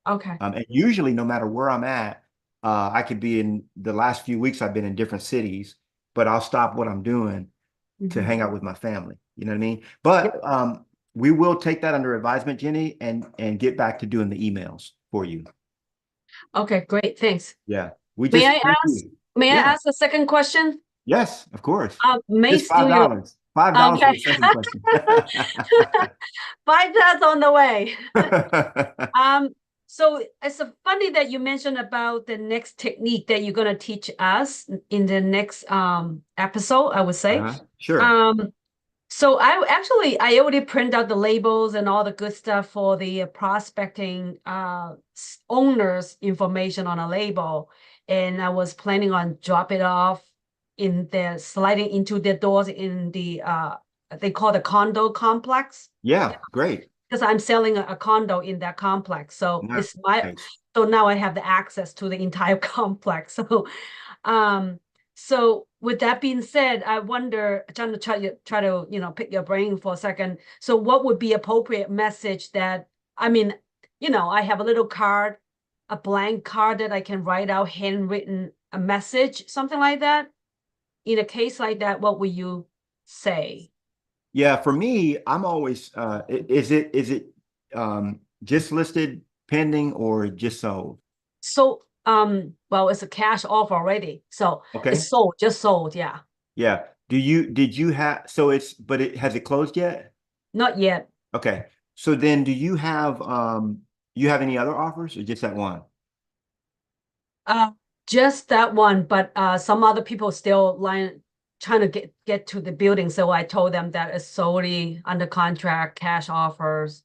Okay. And usually, no matter where I'm at, I could be in the last few weeks, I've been in different cities, but I'll stop what I'm doing to Mhm. hang out with my family. You know what I mean? But we will take that under advisement, Jenny, and get back to doing the emails for you. Okay, great. Thanks. Yeah. May I thank ask? you. May I Yeah. ask a second question? Yes, of course. Mace, Just $5. $5 for Okay. the second question. $5 on the way. So it's funny that you mentioned about the next technique that you're gonna teach us in the next episode, I would say. Sure. So I already print out the labels and all the good stuff for the prospecting owners information on a label, and I was planning on drop it off in the sliding into the doors in the they call the condo complex. Yeah, great. Because I'm selling a condo in that complex. So Nice. so now I have the access to the entire complex. So with that being said, I wonder, trying to try to pick your brain for a second. So what would be appropriate message that, I have a little card, a blank card that I can write out handwritten a message, something like that. In a case like that, what would you say? Yeah, for me, I'm always is it just listed pending or just sold? So, well, it's a cash offer already. So Okay. it's sold, just sold. Yeah. Yeah. Did you have, so has it closed yet? Not yet. Okay. So then do you have any other offers or just that one? Just that one, but some other people still trying to get to the building. So I told them that it's solely under contract, cash offers,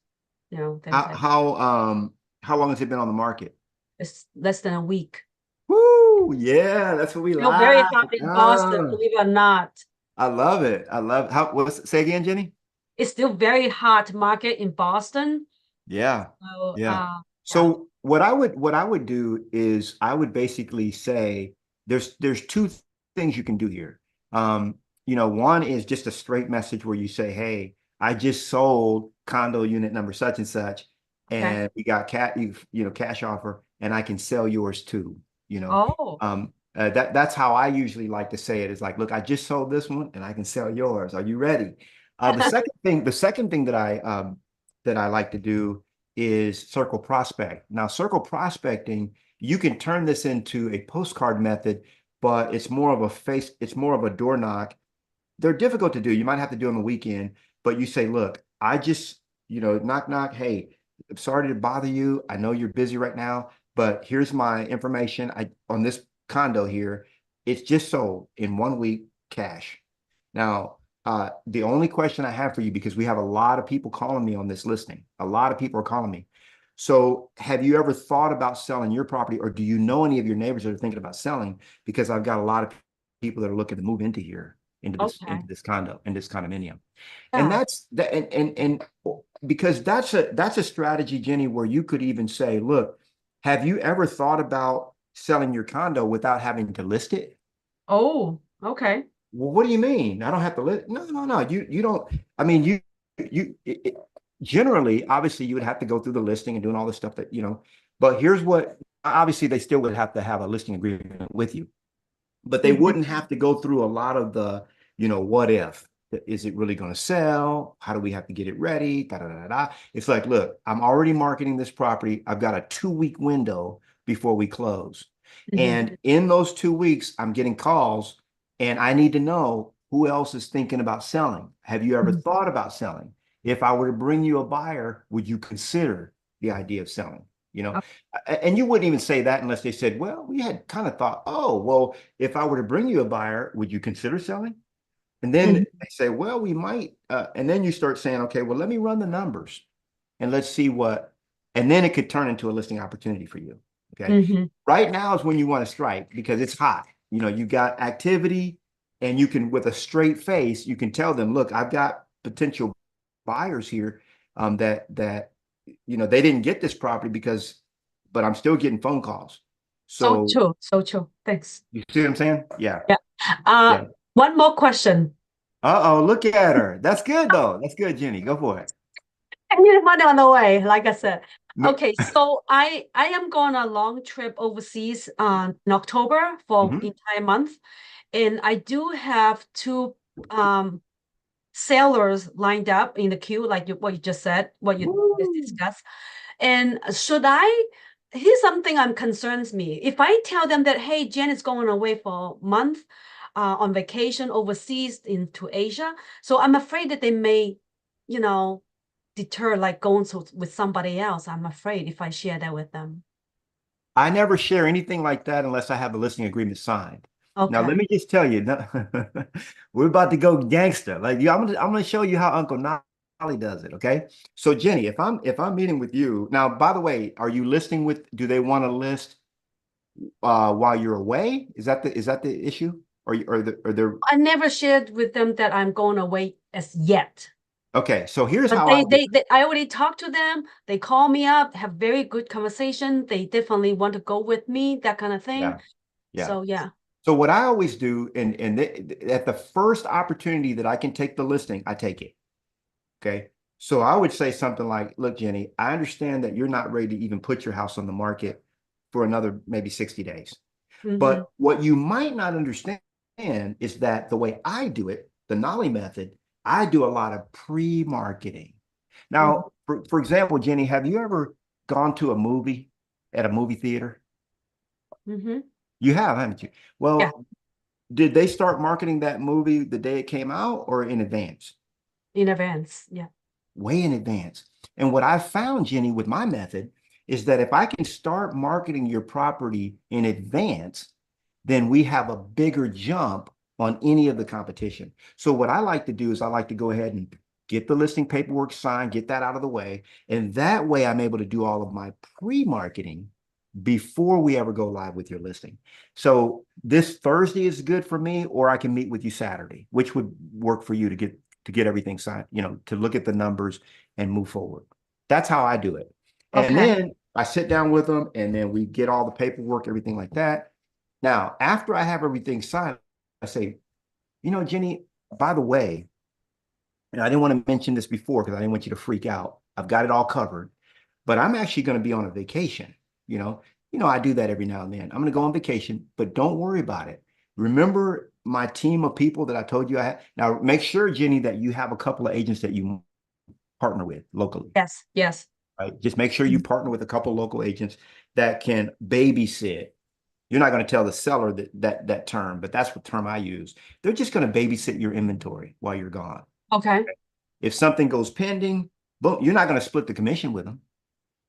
you know, things like How long has it been on the market? it's less than a week. Woo, yeah, that's what we Still very like. hot in Boston, Ah, believe it or not. I love it. I love say again, Jenny? It's still very hot market in Boston. Yeah. So Yeah. yeah. So what I would do is I would basically say there's two things you can do here. You know, one is just a straight message where you say, hey, I just sold condo unit number such and such, Okay. and we got cash offer, and I can sell yours too. You know, Oh, that's how I usually like to say it. Is like, look, I just sold this one, and I can sell yours. Are you ready? The second thing that I like to do is circle prospect. Now, circle prospecting, you can turn this into a postcard method, but it's more of it's more of a door knock. They're difficult to do. You might have to do them a weekend, but you say, look, I just, knock, knock. Hey, I'm sorry to bother you. I know you're busy right now, but here's my information. On this condo here, it's just sold in 1 week cash. Now, the only question I have for you, because we have a lot of people calling me on this listing, a lot of people are calling me. So have you ever thought about selling your property, or do you know any of your neighbors that are thinking about selling? Because I've got a lot of people that are looking to move into here, into okay. this condo, in this condominium. And Yeah. that's that, and because that's a strategy, Jenny, where you could even say, look, have you ever thought about selling your condo without having to list it? Oh, okay. Well, what do you mean? I don't have to list. No, no, no. You don't. I mean, generally, obviously, you would have to go through the listing and doing all the stuff that, but here's what, obviously, they still would have to have a listing agreement with you, but they Mhm. wouldn't have to go through a lot of the, what if? Is it really going to sell? How do we have to get it ready? Da, da, da, da. It's like, look, I'm already marketing this property. I've got a 2 week window before we close. Mhm. And in those 2 weeks, I'm getting calls, and I need to know who else is thinking about selling. Have you ever Mhm. thought about selling? If I were to bring you a buyer, would you consider the idea of selling? Oh, And you wouldn't even say that unless they said, well, we had kind of thought, oh, well, if I were to bring you a buyer, would you consider selling? And then mhm. they say, well, we might. And then you start saying, okay, well, let me run the numbers and let's see what, and then it could turn into a listing opportunity for you. Okay. Mhm. Right now is when you want to strike, because it's hot. You got activity, and you can, with a straight face, you can tell them, look, I've got potential buyers here, that they didn't get this property but I'm still getting phone calls. So So true. So true. Thanks. you see what I'm saying? Yeah. Yeah. Yeah. One more question. Uh-oh, look at her. That's good though. That's good, Jenny. Go for it. I need money on the way, like I said. No. Okay, so I am going on a long trip overseas in October for Mhm. entire month, and I do have two sellers lined up in the queue, like what you just said, what you just Woo. discussed. And should I? Here's something concerns me. If I tell them that, hey, Jen is going away for a month on vacation overseas into Asia, so I'm afraid that they may, you know, deter like going with somebody else. I'm afraid if I share that with them. I never share anything like that unless I have a listing agreement signed. Now, let Okay. me just tell you, we're about to go gangster. Like, I'm gonna show you how Uncle Nolly does it. Okay. So, Jenny, if I'm meeting with you now, by the way, are you listing with? Do they want to list while you're away? Is that the issue? Or they're I never shared with them that I'm going away as yet. okay? So here's But how I would. I already talked to them. They call me up, have very good conversation. They definitely want to go with me, that kind of thing. Yeah. Yeah. So yeah. So what I always do, and at the first opportunity that I can take the listing, I take it. Okay. So I would say something like, look, Jenny, I understand that you're not ready to even put your house on the market for another maybe 60 days. Mhm. But what you might not understand is that the way I do it, the Knolly method, I do a lot of pre-marketing. Mhm. Now, for example, Jenny, have you ever gone to a movie at a movie theater? Mhm. You have, haven't you? Yeah, Well, did they start marketing that movie the day it came out or in advance? in advance. Yeah. Way in advance. And what I've found, Jenny, with my method is that if I can start marketing your property in advance, then we have a bigger jump on any of the competition. So what I like to do is I like to go ahead and get the listing paperwork signed, get that out of the way. And that way I'm able to do all of my pre-marketing before we ever go live with your listing. So this Thursday is good for me, or I can meet with you Saturday, which would work for you to get everything signed, to look at the numbers and move forward. That's how I do it. And Okay. then I sit down with them and then we get all the paperwork, everything like that. Now, after I have everything signed, I say, Jenny, by the way, and I didn't want to mention this before because I didn't want you to freak out. I've got it all covered, but I'm actually going to be on a vacation. I do that every now and then. I'm going to go on vacation, but don't worry about it. Remember my team of people that I told you I had? Now, make sure, Jenny, that you have a couple of agents that you partner with locally. Yes, yes. Right? Just make sure you partner with a couple of local agents that can babysit. You're not going to tell the seller that term, but that's what term I use. They're just going to babysit your inventory while you're gone. Okay. If something goes pending, boom, you're not going to split the commission with them.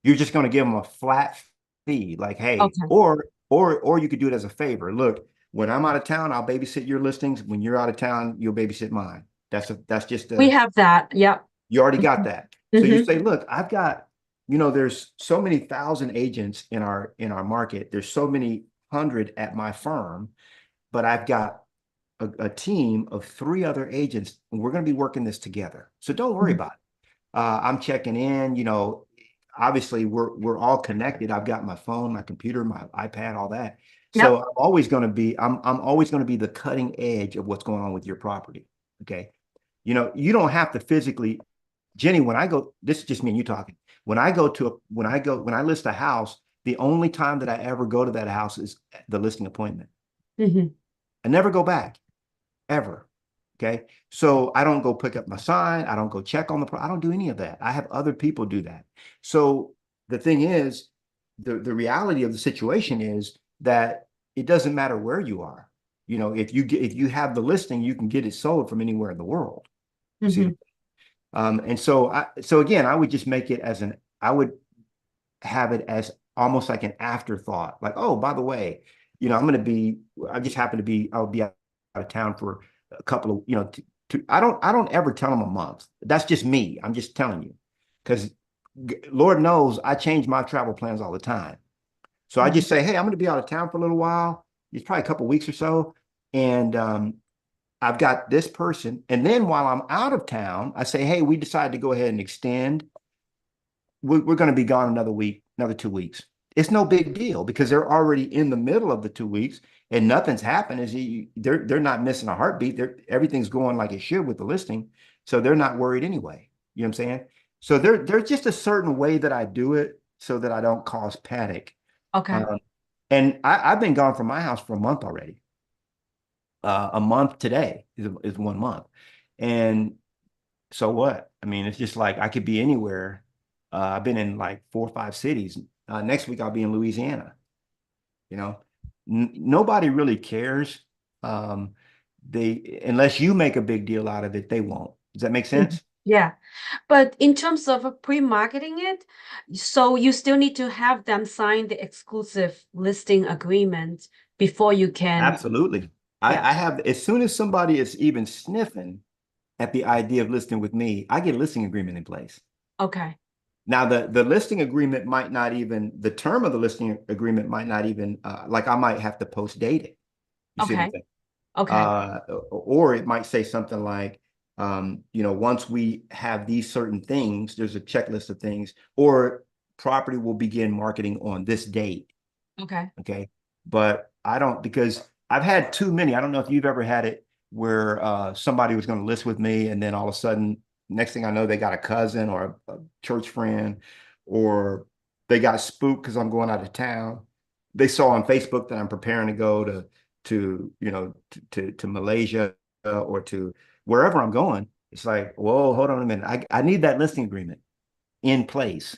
You're just going to give them a flat fee, like, hey, Okay. or you could do it as a favor. Look, when I'm out of town, I'll babysit your listings. When you're out of town, you'll babysit mine. That's just We have that. Yep. you already got that. So Mm-hmm. you say, look, I've got, there's so many thousand agents in our market. There's so many hundred at my firm, but I've got a team of 3 other agents, and we're going to be working this together. So don't worry about it. I'm checking in, obviously we're all connected. I've got my phone, my computer, my iPad, all that. So Yep. I'm always going to be the cutting edge of what's going on with your property. Okay. You don't have to physically, Jenny, when I go, this is just me and you talking. When I list a house, the only time that I ever go to that house is the listing appointment. Mm-hmm. I never go back, ever. Okay. So I don't go pick up my sign. I don't go check on I don't do any of that. I have other people do that. So the thing is, the reality of the situation is that it doesn't matter where you are. If you have the listing, you can get it sold from anywhere in the world. Mm-hmm. See? And so again, I would just make it I would have it as almost like an afterthought, like, oh, by the way, I just happen to be, I'll be out of town for a couple of, I don't ever tell them a month. That's just me. I'm just telling you, because Lord knows I change my travel plans all the time. So I just say, hey, I'm going to be out of town for a little while. It's probably a couple of weeks or so. And, I've got this person. And then while I'm out of town, I say, hey, we decided to go ahead and extend. We're going to be gone another week, another 2 weeks. It's no big deal because they're already in the middle of the 2 weeks and nothing's happened. They're not missing a heartbeat. Everything's going like it should with the listing. So they're not worried anyway. You know what I'm saying? So there's just a certain way that I do it so that I don't cause panic. Okay. And I've been gone from my house for a month already. A month today is 1 month. And so what? I mean, it's just like I could be anywhere. I've been in like 4 or 5 cities. Next week I'll be in Louisiana. Nobody really cares. Unless you make a big deal out of it, they won't. Does that make sense? Yeah. But in terms of pre-marketing it, so you still need to have them sign the exclusive listing agreement before you can. Absolutely. Yeah. I have, as soon as somebody is even sniffing at the idea of listing with me, I get a listing agreement in place. Okay. Now, the listing agreement might not even, the term of the listing agreement might not even, like I might have to post date it. You see what I'm saying? Okay. Or it might say something like, once we have these certain things, there's a checklist of things, or property will begin marketing on this date. Okay. Okay. But I don't, because I've had too many. I don't know if you've ever had it where somebody was going to list with me and then all of a sudden, next thing I know, they got a cousin or a church friend, or they got spooked because I'm going out of town. They saw on Facebook that I'm preparing to go to Malaysia or to wherever I'm going. It's like, whoa, hold on a minute. I need that listing agreement in place.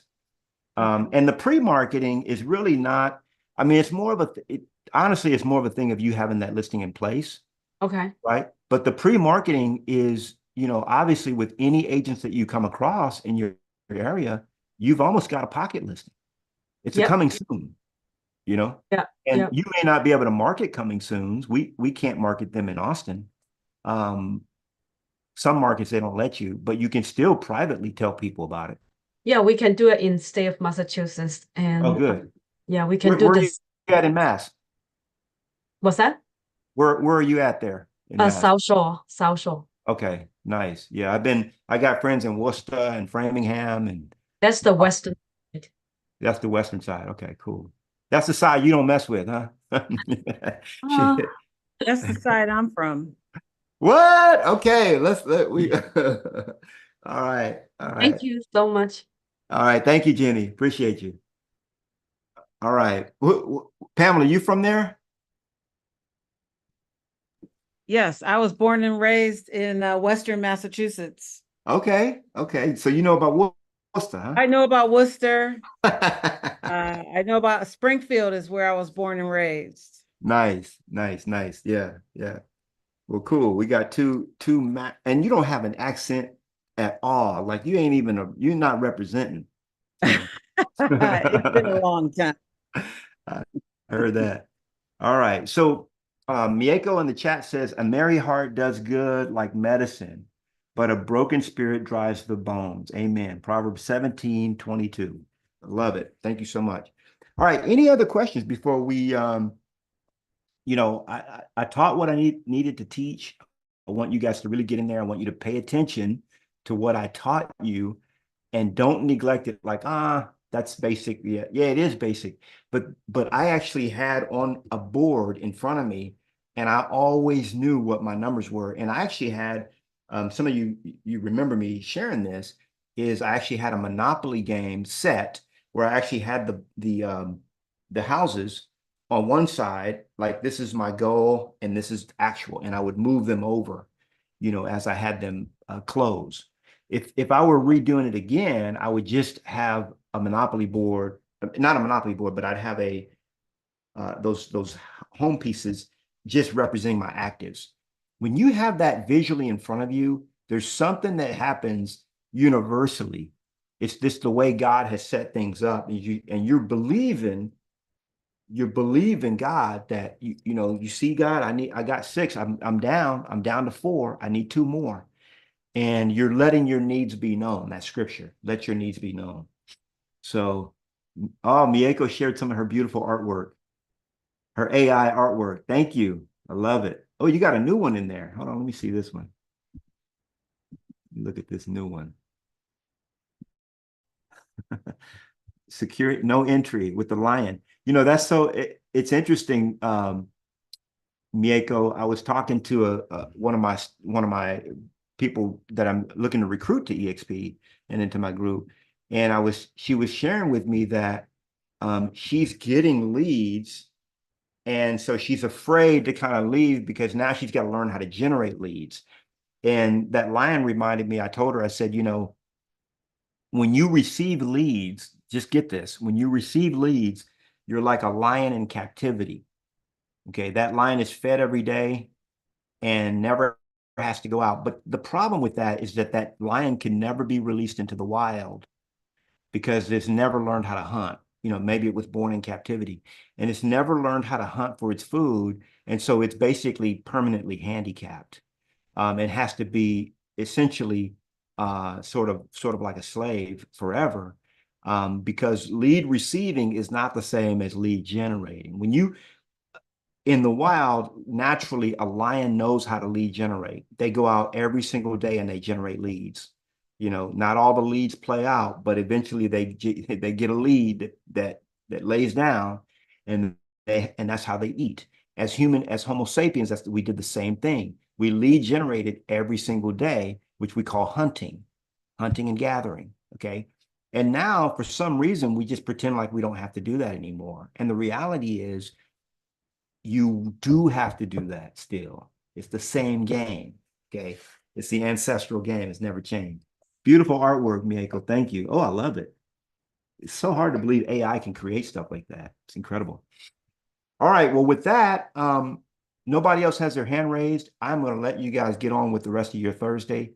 And the pre-marketing is really not, I mean, it's more of honestly, it's more of a thing of you having that listing in place. Okay. Right. But the pre-marketing is, obviously with any agents that you come across in your area, you've almost got a pocket listing. It's a Yep. coming soon. you know? Yeah. And Yeah. you may not be able to market coming soons. We can't market them in Austin. Some markets they don't let you, but you can still privately tell people about it. Yeah, we can do it in state of Massachusetts, Oh, and good. yeah, we can do Where are you this. at in Mass? What's that? Where are you at there in Mass? South Shore, South Shore. Okay, nice. Yeah, I got friends in Worcester and Framingham, and That's the western side. that's the western side. Okay, cool. That's the side you don't mess with, huh? Uh, Shit. That's the side I'm from. What? Okay, we all right. All right. thank you so much. All right. Thank you, Jenny. Appreciate you. All right. Pamela, you from there? Yes, I was born and raised in Western Massachusetts. Okay. Okay. So you know about Worcester, huh? I know about Worcester. I know about Springfield is where I was born and raised. Nice, nice, nice. Yeah, yeah. Well, cool. We got and you don't have an accent at all. Like you're not representing. So. It's been a long time. I heard that. All right. So Mieko in the chat says, a merry heart does good like medicine, but a broken spirit dries the bones. Amen. Proverbs 17:22. I love it. Thank you so much. All right. Any other questions before we I taught what I needed to teach. I want you guys to really get in there. I want you to pay attention to what I taught you and don't neglect it like, that's basic. Yeah, it is basic. But I actually had on a board in front of me, and I always knew what my numbers were. And I actually had some of you remember me sharing this, is I actually had a Monopoly game set where I actually had the houses on one side, like this is my goal and this is actual, and I would move them over, as I had them close. If I were redoing it again, I would just have a Monopoly board, not a Monopoly board, but I'd have those home pieces just representing my actives. When you have that visually in front of you, there's something that happens universally. It's just the way God has set things up, and you're believing God that you see God, I got 6, I'm down to 4, I need 2 more. And you're letting your needs be known. That's scripture. Let your needs be known. So, Mieko shared some of her beautiful artwork, her AI artwork. Thank you. I love it. Oh, you got a new one in there. Hold on, let me see this one. Look at this new one. Security, no entry with the lion. That's it's interesting. Mieko, I was talking to one of my people that I'm looking to recruit to EXP and into my group, and she was sharing with me that she's getting leads, and so she's afraid to kind of leave because now she's got to learn how to generate leads. And that lion reminded me. I told her, I said, when you receive leads, just get this: when you receive leads, you're like a lion in captivity. Okay, that lion is fed every day and never has to go out. But the problem with that is that lion can never be released into the wild because it's never learned how to hunt. Maybe it was born in captivity and it's never learned how to hunt for its food. And so it's basically permanently handicapped. It has to be essentially sort of like a slave forever, because lead receiving is not the same as lead generating. In the wild, naturally, a lion knows how to lead generate. They go out every single day and they generate leads. Not all the leads play out, but eventually they get a lead that lays down, and that's how they eat. As Homo sapiens, we did the same thing. We lead generated every single day, which we call hunting and gathering. Okay. And now, for some reason, we just pretend like we don't have to do that anymore. And the reality is, you do have to do that still. It's the same game. Okay. It's the ancestral game. It's never changed. Beautiful artwork, Mieko. Thank you. Oh, I love it. It's so hard to believe AI can create stuff like that. It's incredible. All right. Well, with that, nobody else has their hand raised. I'm going to let you guys get on with the rest of your Thursday.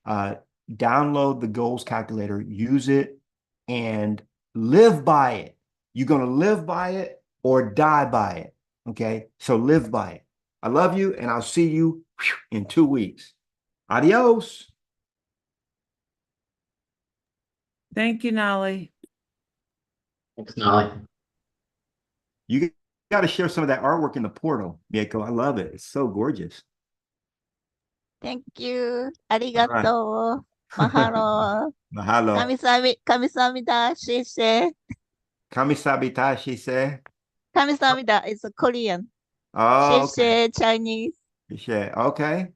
Download the goals calculator, use it, and live by it. You're going to live by it. or die by it. Okay. So live by it. I love you, and I'll see you in 2 weeks. Adios. Thank you, Knolly. Thanks, Nolly. You got to share some of that artwork in the portal, Mieko. I love it. It's so gorgeous. Thank you. All right. Arigato. Mahalo. Mahalo. Kamisamida. Sheshe. Kamisabita, she said. Kamisamida is a Korean. Oh, okay. Sheshe, Chinese. She said, okay.